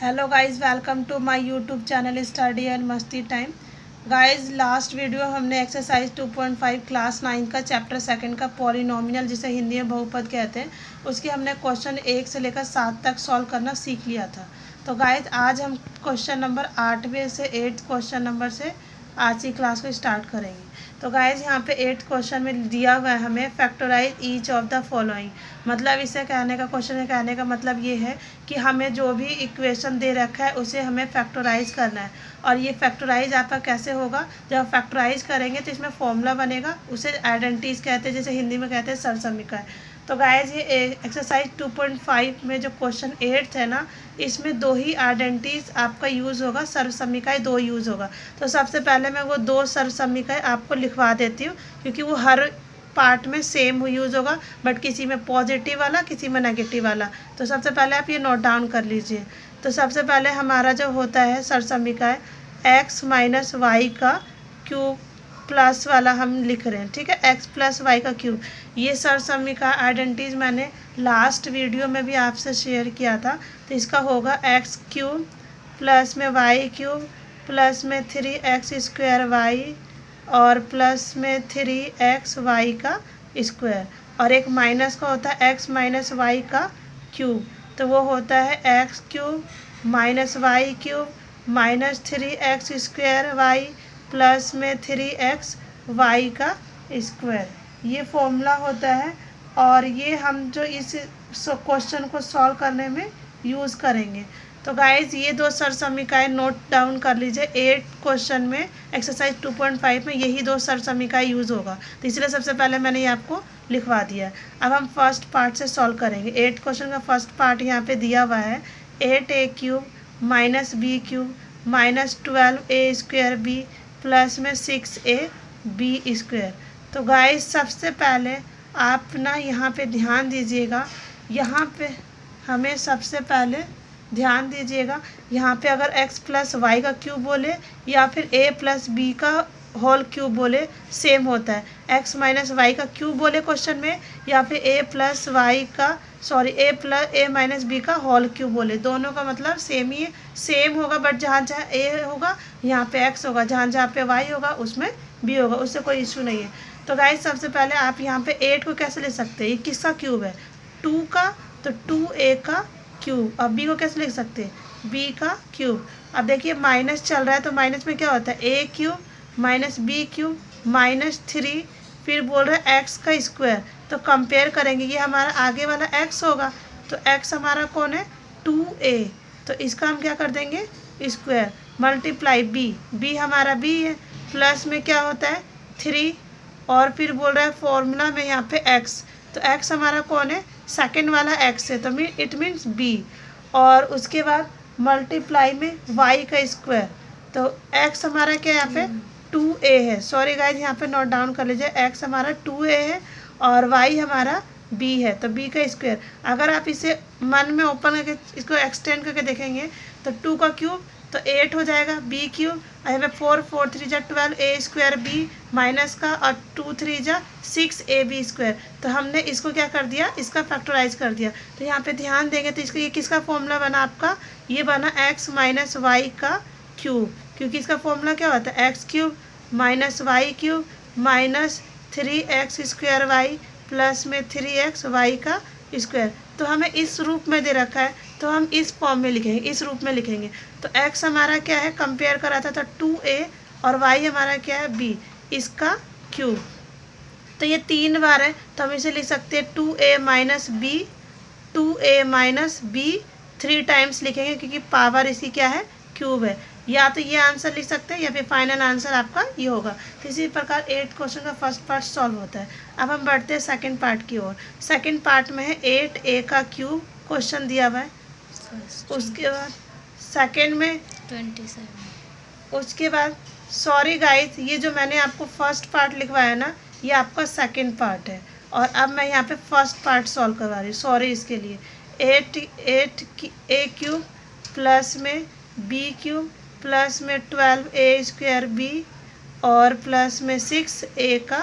Hello guys, welcome to my YouTube channel study and मस्ती time. Guys, last video हमने exercise 2.5 class 9 का chapter second का polynomial जिसे हिंदी में बहुपद कहते हैं उसकी हमने क्वेश्चन 1 से लेकर 7 तक सॉल्व करना सीख लिया था। तो गाइस, आज हम क्वेश्चन नंबर 8वें से 8th क्वेश्चन नंबर से आज की क्लास को स्टार्ट करेंगे। तो गाइज यहाँ पे 8th क्वेश्चन में दिया हुआ है हमें factorize each of the following. मतलब इसे कहने का क्वेश्चन है, कहने का मतलब ये है कि हमें जो भी इक्वेशन दे रखा है उसे हमें फैक्टराइज करना है। और ये फैक्टराइज आपका कैसे होगा, जब फैक्टराइज करेंगे तो इसमें फॉर्मूला बनेगा, उसे आइडेंटिटीज कहते हैं, जैसे हिंदी में कहते हैं सरसमीकरण। तो गाइज ये एक्सरसाइज 2.5 में जो क्वेश्चन 8 है ना, इसमें दो ही आइडेंटिटीज आपका यूज़ होगा, सर्वसमीकरण दो यूज़ होगा। तो सबसे पहले मैं वो दो सर्वसमीकरण आपको लिखवा देती हूँ, क्योंकि वो हर पार्ट में सेम यूज़ होगा, बट किसी में पॉजिटिव वाला, किसी में नेगेटिव वाला। तो सबसे पहले आप ये नोट डाउन कर लीजिए। तो सबसे पहले हमारा जो होता है सर्वसमीकरण x माइनस वाई का क्यूब प्लस वाला हम लिख रहे हैं, ठीक है, x प्लस वाई का क्यूब। ये सर्वसमीकरण आइडेंटिटीज मैंने लास्ट वीडियो में भी आपसे शेयर किया था। तो इसका होगा x क्यूब प्लस में वाई क्यूब प्लस में 3x स्क्वायर वाई और प्लस में 3x वाई का स्क्वायर, और एक माइनस का होता है x माइनस वाई का क्यूब। तो वो होता है x cube minus y cube minus 3x square y plus में 3x वाई का स्क्वायर। ये फॉर्मूला होता है और ये हम जो इस क्वेश्चन को सॉल्व करने में यूज़ करेंगे। तो गाइज ये दो सर्वसमीकरण नोट डाउन कर लीजिए। 8 क्वेश्चन में एक्सरसाइज 2.5 में यही दो सर्वसमीकरण यूज़ होगा, तो इसलिए सबसे पहले मैंने ये आपको लिखवा दिया। अब हम फर्स्ट पार्ट से सॉल्व करेंगे। 8 क्वेश्चन का फर्स्ट पार्ट यहाँ पे दिया हुआ है 8a cube minus b cube minus 12a square b plus में 6a बी स्क्वायर। तो गाइज सबसे पहले आप ना यहाँ पे ध्यान दीजिएगा, यहाँ पे हमें सबसे पहले ध्यान दीजिएगा, यहाँ पे अगर x प्लस वाई का क्यूब बोले या फिर a प्लस बी का होल क्यूब बोले सेम होता है। x माइनस वाई का क्यूब बोले क्वेश्चन में या फिर a प्लस वाई का a माइनस बी का होल क्यूब बोले, दोनों का मतलब सेम ही है, सेम होगा। बट जहाँ जहाँ a होगा यहाँ पे x होगा, जहाँ जहाँ पे y होगा उसमें b होगा, उससे कोई इशू नहीं है। तो गाइस सबसे पहले आप यहाँ पे 8 को कैसे ले सकते हैं, ये किसका क्यूब है, 2 का, तो 2a का क्यूब। अब b को कैसे लिख सकते हैं, b का क्यूब। अब देखिए माइनस चल रहा है तो माइनस में क्या होता है, a cube minus b cube minus 3, फिर बोल रहे हैं x का स्क्वायर। तो कंपेयर करेंगे, ये हमारा आगे वाला x होगा, तो x हमारा कौन है 2a, तो इसका हम क्या कर देंगे स्क्वायर मल्टीप्लाई b हमारा b है, प्लस में क्या होता है 3, और फिर बोल रहा है फॉर्मूला में यहाँ पे x, तो x हमारा कौन है सेकंड वाला x है, तो इट मीन्स b, और उसके बाद मल्टीप्लाई में y का स्क्वायर। तो x हमारा क्या यहाँ पे 2a है, सॉरी गाइज यहाँ पे नोट डाउन कर लीजिए, x हमारा 2a है और y हमारा b है, तो b का स्क्वायर। अगर आप इसे मन में ओपन करके इसको एक्सटेंड करके देखेंगे तो 2 का क्यूब तो 8 हो जाएगा, b क्यूब, यहाँ पे 4 3 जा 12 a स्क्वायर b माइनस का, और 2 3 जा 6ab स्क्वायर। तो हमने इसको क्या कर दिया, इसका फैक्टराइज कर दिया। तो यहाँ पे ध्यान देंगे तो इसका ये किसका फॉर्मूला बना आपका, ये बना x माइनस वाई का क्यूब, क्योंकि इसका फॉर्मूला क्या होता है x cube minus y cube minus 3x square y plus में 3x वाई का स्क्वायर। तो हमें इस रूप में दे रखा है तो हम इस फॉर्म में लिखेंगे, इस रूप में लिखेंगे। तो x हमारा क्या है, कंपेयर करा था 2a, और y हमारा क्या है b, इसका क्यूब। तो ये 3 बार है तो हम इसे लिख सकते हैं 2a minus b, 2a minus b 3 times लिखेंगे, क्योंकि पावर इसकी क्या है क्यूब है। या तो ये आंसर लिख सकते हैं या फिर फाइनल आंसर आपका ये होगा। तो इसी प्रकार 8 क्वेश्चन का फर्स्ट पार्ट सॉल्व होता है। अब हम बढ़ते हैं सेकंड पार्ट की ओर। सेकंड पार्ट में है 8a का क्यूब क्वेश्चन दिया हुआ है, उसके बाद सेकंड में 27, उसके बाद सॉरी गाइस ये जो मैंने आपको फर्स्ट पार्ट लिखवाया ना ये आपका सेकंड पार्ट है, और अब मैं यहाँ पे फर्स्ट पार्ट सॉल्व करवा रही हूँ, सॉरी इसके लिए। 8a क्यूब प्लस में b क्यूब प्लस में 12a स्क्वायर b और प्लस में 6a का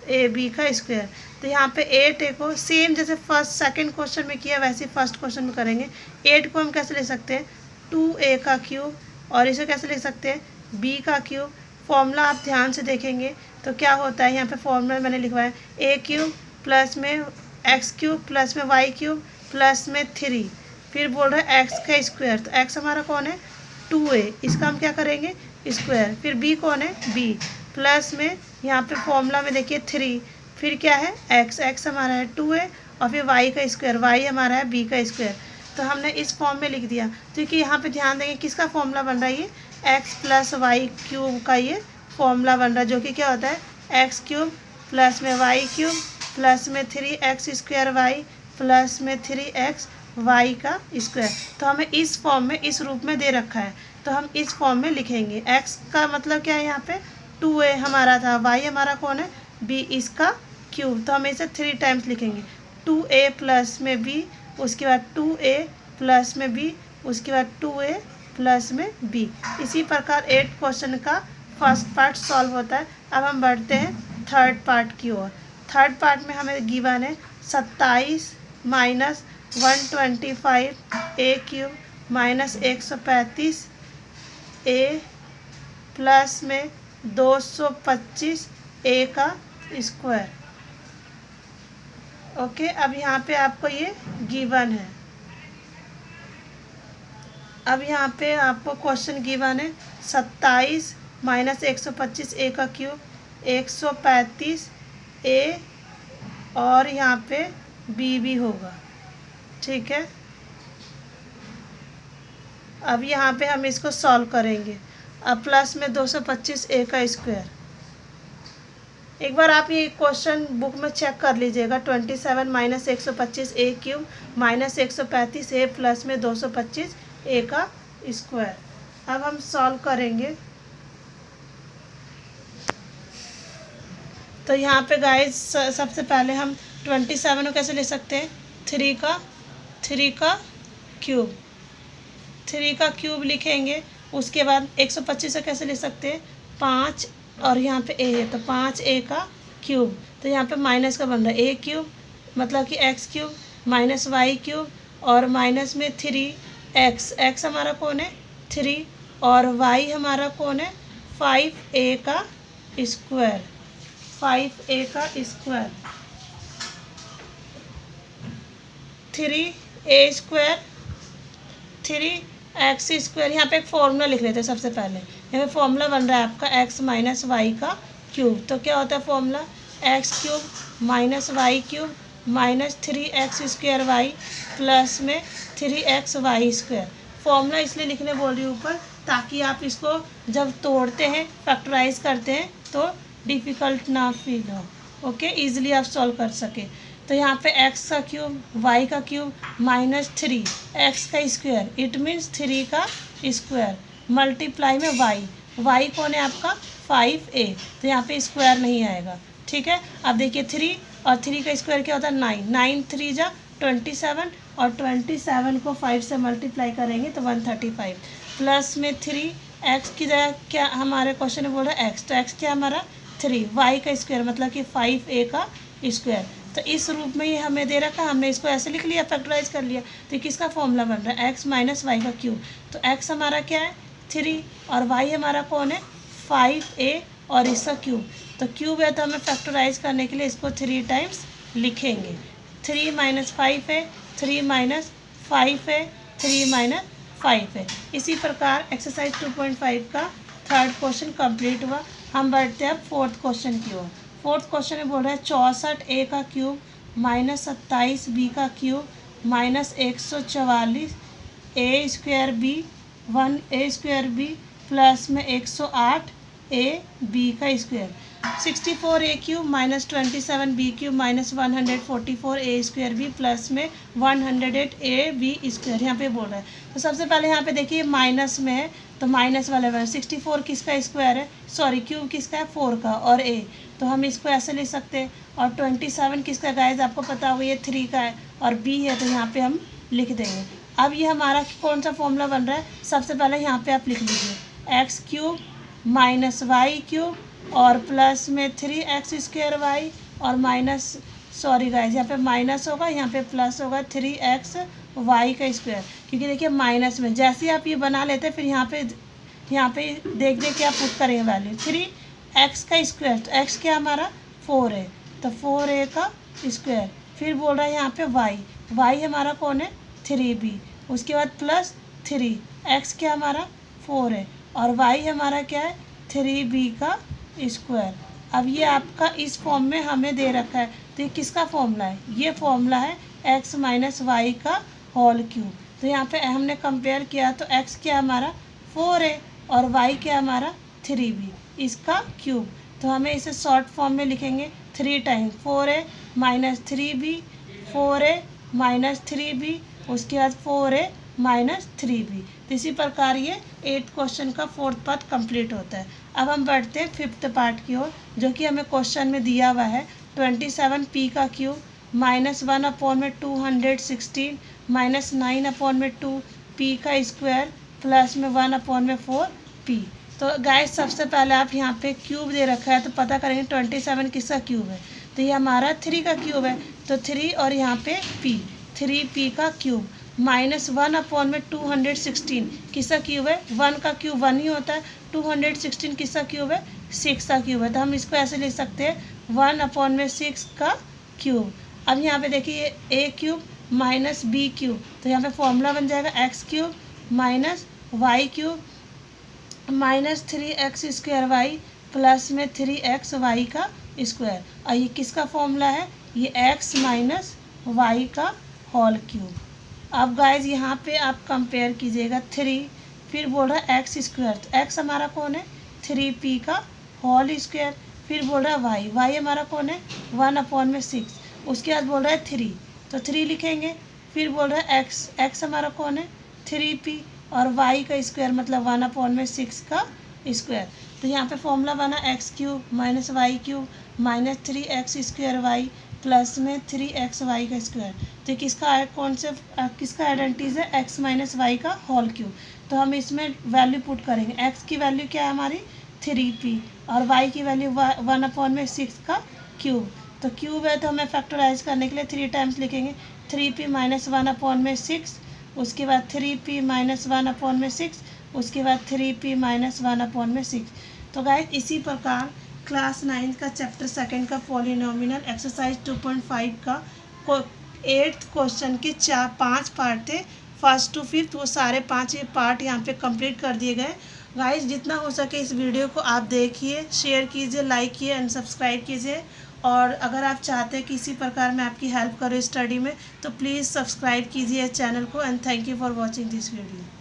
ab का स्क्वायर। तो यहाँ पे 8a को सेम जैसे फर्स्ट सेकंड क्वेश्चन में किया वैसे फर्स्ट क्वेश्चन में करेंगे। 8 को हम कैसे ले सकते हैं, 2a का क्यूब, और इसे कैसे लिख सकते हैं, b का क्यूब। फॉर्मूला आप ध्यान से देखेंगे तो क्या होता है, यहाँ पे फॉर्मूला मैंने लिखवाया है a क्यूब प्लस में x क्यूब प्लस में y क्यूब प्लस में 3, फिर बोल रहे हैं x का स्क्वायर, तो x हमारा कौन है 2a, इसका हम क्या करेंगे स्क्वायर, फिर b कौन है b, प्लस में यहाँ पे फॉर्मूला में देखिए 3, फिर क्या है x हमारा है 2a, और फिर y का स्क्वायर, y हमारा है b का स्क्वायर। तो हमने इस फॉर्म में लिख दिया। क्योंकि यहाँ पे ध्यान देंगे किसका फॉर्मूला बन रहा है, ये x प्लस वाई क्यूब का ये फॉर्मूला बन रहा है, जो कि क्या होता है x क्यूब प्लस में y क्यूब प्लस में 3x स्क्वायर वाई प्लस में 3x y का स्क्वायर। तो हमें इस फॉर्म में इस रूप में दे रखा है, तो हम इस फॉर्म में लिखेंगे। x का मतलब क्या है, यहाँ पे 2a हमारा था, y हमारा कौन है b, इसका क्यूब, तो हम इसे 3 टाइम्स लिखेंगे, 2a प्लस में b, उसके बाद 2a प्लस में b, उसके बाद 2a प्लस में b। इसी प्रकार 8 क्वेश्चन का फर्स्ट पार्ट सॉल्व होता है। अब हम बढ़ते हैं थर्ड पार्ट की ओर। थर्ड पार्ट में हमें गिवन है 27 minus 125 a cube minus 135 a plus में 225 a का स्क्वायर। ओके, अब यहाँ पे आपको ये गिवन है। अब यहाँ पे आपको क्वेश्चन गिवन है 27 माइनस 125 a का क्यूब, 135 a, और यहाँ पे b भी होगा, ठीक है। अब यहाँ पे हम इसको सॉल्व करेंगे। अब प्लस में 225 a का स्क्वायर। एक बार आप ये क्वेश्चन बुक में चेक कर लीजिएगा, 27 minus 125 a cube minus 135 a plus में 225 a का स्क्वायर। अब हम सॉल्व करेंगे। तो यहाँ पे गाइस सबसे पहले हम 27 को कैसे ले सकते हैं, 3 का क्यूब, 3 का क्यूब लिखेंगे। उसके बाद 125 से कैसे ले सकते हैं 5, और यहाँ पे a है तो 5a का क्यूब, तो यहाँ पे माइनस का बन रहा है a क्यूब, मतलब कि x cube minus y cube, और माइनस में 3x हमारा कौन है 3, और y हमारा कौन है 5a का स्क्वायर, 5a का square, 3a square 3x square. यहाँ पे एक फॉर्मूला लिख लेते हैं सबसे पहले। यहाँ पे फॉर्मूला बन रहा है आपका x माइनस वाई का क्यूब, तो क्या होता है formula x cube minus y cube minus 3x square y plus में 3x वाई स्क्वायर। फॉर्मूला इसलिए लिखने बोल रही हूँ ऊपर, ताकि आप इसको जब तोड़ते हैं फैक्टराइज करते हैं तो डिफ़िकल्ट ना फील हो, ओके, ईजिली आप सॉल्व कर सके। तो यहाँ पे x का क्यूब y का क्यूब माइनस 3x का स्क्वायर, इट मीन्स 3 का स्क्वायर मल्टीप्लाई में y कौन है आपका 5a, तो यहाँ पे स्क्वायर नहीं आएगा, ठीक है। अब देखिए 3 और 3 का स्क्वायर क्या होता है 9 3 जा 27, और 27 को 5 से मल्टीप्लाई करेंगे तो 135, प्लस में 3x की जगह क्या हमारे क्वेश्चन में बोल रहा है x, तो x क्या हमारा 3, y का स्क्वायर मतलब कि 5a का स्क्वायर। तो इस रूप में ये हमें दे रखा, हमने इसको ऐसे लिख लिया, फैक्टराइज कर लिया। तो किसका फॉर्मूला बन रहा है x माइनस वाई का क्यूब, तो x हमारा क्या है 3, और y हमारा कौन है 5a, और इसका क्यूब, तो क्यूब है तो हमें फैक्टराइज करने के लिए इसको 3 टाइम्स लिखेंगे। 3 माइनस 5 है, 3 माइनस 5 है, 3 माइनस 5 है। इसी प्रकार एक्सरसाइज 2.5 का थर्ड क्वेश्चन कंप्लीट हुआ। हम बढ़ते हैं अब फोर्थ क्वेश्चन की ओर। फोर्थ क्वेश्चन में बोल रहा है 64a का क्यूब माइनस 27b का cube minus 144 a square b 1a square b plus में 108 a b का square. 64a cube minus 27b cube minus 144 a square b plus में 108 a b स्क्वायर यहाँ पे बोल रहा है। तो सबसे पहले यहाँ पे देखिए माइनस में है तो माइनस वाले में 64 किसका स्क्वायर है, सॉरी क्यूब किसका है 4 का, और a, तो हम इसको ऐसे लिख सकते हैं। और 27 किसका गाइज आपको पता होगा ये 3 का है, और b है तो यहाँ पे हम लिख देंगे। अब ये हमारा कौन सा फॉर्मूला बन रहा है, सबसे पहले यहाँ पे आप लिख लीजिए x cube minus y cube और प्लस में 3x स्क्वायर वाई, और माइनस, सॉरी गाइज यहाँ पे माइनस होगा यहाँ पे प्लस होगा 3x वाई का स्क्वायर, क्योंकि देखिए माइनस में जैसे ही आप ये बना लेते हैं फिर यहाँ पे देख के आप पुट करेंगे वैल्यू 3x का स्क्वायर, तो x क्या हमारा 4 है, तो 4a का स्क्वायर, फिर बोल रहा है यहाँ पे y हमारा कौन है 3b, उसके बाद प्लस 3, x क्या हमारा 4 है और y हमारा क्या है 3b का स्क्वायर। अब ये आपका इस फॉर्म में हमें दे रखा है, तो ये किसका फॉर्मूला है, ये फॉर्मूला है x माइनस वाई का होल क्यूब। तो यहाँ पे हमने कंपेयर किया तो x क्या हमारा 4 है और y क्या हमारा 3b, इसका क्यूब। तो हमें इसे शॉर्ट फॉर्म में लिखेंगे 3 times 4a minus 3b, 4a minus 3b, उसके बाद 4a माइनस 3b। तो इसी प्रकार ये 8 क्वेश्चन का 4th पार्ट कंप्लीट होता है। अब हम बढ़ते हैं 5th पार्ट की ओर, जो कि हमें क्वेश्चन में दिया हुआ है 27p का क्यूब माइनस 1/216 माइनस 9/2p का स्क्वायर प्लस में 1/4p। तो गाइस सबसे पहले आप यहाँ पे क्यूब दे रखा है तो पता करेंगे 27 किसका क्यूब है, तो ये हमारा 3 का क्यूब है, तो 3 और यहाँ पे p, 3p का क्यूब माइनस 1/216 किसका क्यूब है, 1 का क्यूब 1 ही होता है, 216 किसका क्यूब है 6 का क्यूब है, तो हम इसको ऐसे लिख सकते हैं 1/6 का क्यूब। अब यहाँ पे देखिए a cube minus b cube, तो यहाँ पे फॉर्मूला बन जाएगा x cube minus y cube minus 3x square y plus में 3x वाई का स्क्वायर, और ये किसका फॉर्मूला है, ये x माइनस वाई का होल क्यूब। अब गाइज यहाँ पे आप कंपेयर कीजिएगा 3, फिर बोल रहा है एक्स स्क्वायर, तो एक्स हमारा कौन है 3p का होल स्क्वायर, फिर बोल रहा है y हमारा कौन है 1/6, उसके बाद बोल रहा है 3, तो 3 लिखेंगे, फिर बोल रहा है x हमारा कौन है 3p और y का स्क्वायर मतलब 1/6 का स्क्वायर। तो यहाँ पे फॉर्मूला बना x cube minus y cube minus 3x square y plus में 3x वाई का स्क्वायर। तो किसका कॉन्सेप्ट किसका आइडेंटिटीज है x माइनस वाई का होल क्यूब। तो हम इसमें वैल्यू पुट करेंगे, x की वैल्यू क्या है हमारी 3p और y की वैल्यू 1/6 का क्यूब। तो क्यूब है तो हमें फैक्टराइज करने के लिए 3 टाइम्स लिखेंगे, 3p माइनस 1/6, उसके बाद 3p माइनस 1/6, उसके बाद 3p माइनस 1/6। तो गाइस इसी प्रकार क्लास 9 का चैप्टर 2 का पॉलिनोमियल एक्सरसाइज 2.5 का 8th क्वेश्चन के 5 पार्ट थे, 1st to 5th, वो सारे 5 पार्ट यहाँ पे कंप्लीट कर दिए गए। गाइस जितना हो सके इस वीडियो को आप देखिए, शेयर कीजिए, लाइक कीजिए एंड सब्सक्राइब कीजिए, और अगर आप चाहते हैं कि इसी प्रकार मैं आपकी हेल्प करूँ स्टडी में तो प्लीज़ सब्सक्राइब कीजिए चैनल को। And thank you for watching this video.